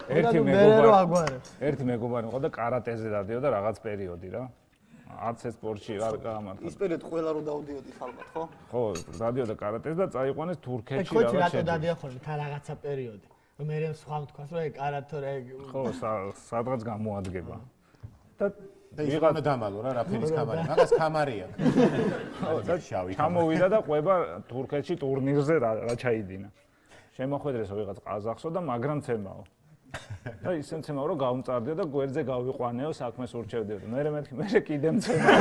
ერთი მეგობარი მყავდა კარატეზე დადიოდა რაღაც პერიოდი რა. არც ეს სპორტში არ გამართა. ის პერიოდი ყველა რო დავდიოდი ხალხად, ხო? ხო, დადიოდა კარატეზე და წაიყვანეს თურქეთში რაღაც. ხო, რატო დადია ხოლმე თან რაღაცა პერიოდი. მე სხვა თქვას რომ ეგ კარატო რა ეგ. ხო, სადღაც გამოადგება. და ვიღანა დამალო რა რაფინის კამარი. მაგას კამარი აქვს. ხო, და შავი. ჩამოვიდა და ყვება თურქეთში ტურნირზე რა ჩაიდინა. შემოხვედრესო ვიღაც ყაზახსო და მაგრამ ცემაო. და ისე ცემაო რომ გავმწარდიო და გვერდზე გავიყვანეო საქმეს ურჩევდიო. მე მეთქი მე კიდე მცემაო.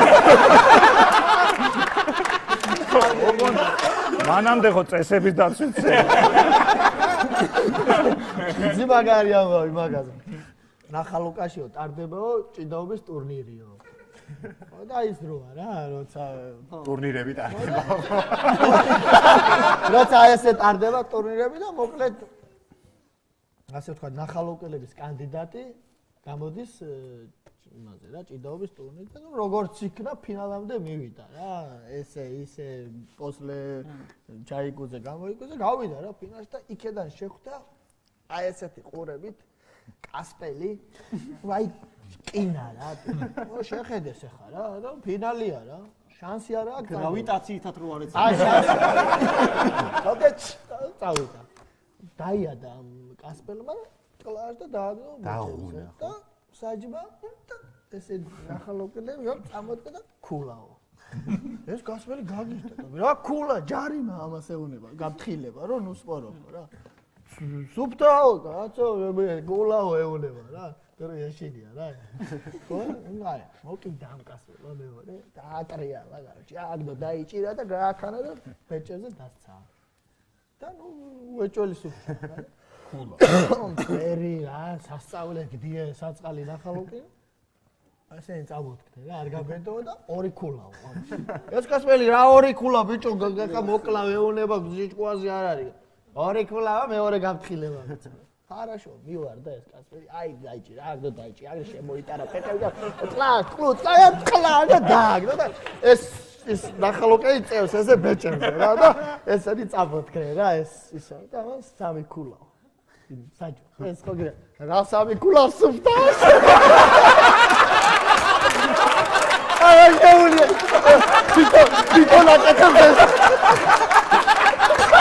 მანამდე ხო წესების დაცვით იცი მაგარი ამბავი მაგაზე. ნახალუკაშიო ტარდებაო ჭიდაობის ტურნირიო. ხო და ის დროა რა, როცა ტურნირები ტარდება. როცა ესე ტარდება ტურნირები და მოკლედ ასე ვთქვა ნახალუკელების კანდიდატი გამოდის იმაზე რა ჭიდაობის ტურნირზე და როგორც იქნა ფინალამდე მივიდა რა ესე ისე პოსლე ჩაიგუზე გამოიგუზე გავიდა რა ფინალში და იქედან შეხვდა აი ესეთი ყურებით კასპელი ვაი კინა რა შეხედეს ახლა რა და ფინალია რა შანსი არა აქვს გრავიტაციითაც რო არ ეცემა აი შანსი ხოდე წავიდა დაიადა კასპელმა კლაშ და დააღუნა და საჯმა ესე ნახალოკელები რომ წამოდგა და ქულაო ეს კასპელი გაგიჟდა რა ქულა ჯარიმა ამას ეუნება გაფრთხილება რომ ნუ სპორობო რა სუფთაო კაცო ქულაო ეუნება რა და ეშინია რა ხო აი მოკიდა ამ კასპელო მეორე დაატრიალა გარჩი აგდო დაიჭირა და გააქანა და ბეჭებზე დასცა და ნუ უეჭველი სუფთა რა ქულა ფერი რა სასწავლე გდიე საწყალი ნახალოკი ასენი წამოდგდე რა არ გაგენდო და ორი ქულაო ეს კასპელი რა ორი ქულა ბიჭო გაკა მოკლა მეუნება გზიჭყვაზე არ არის ორი ქულაა მეორე გაფრთხილება ხარაშო მივარდა ეს კასპელი აი დაიჭირა აგდო დაიჭირა აგ შემოიტარა პეტევი და კლა და დააგდო და ეს ნახალოკეი წევს ესე ბეჭებზე რა და ესენი წამოდგრე რა ეს ისე და სამი ქულაო საჯო ეს ხო რა სამი ქულა სუფთა აი შეულია თვითონ აკეთებს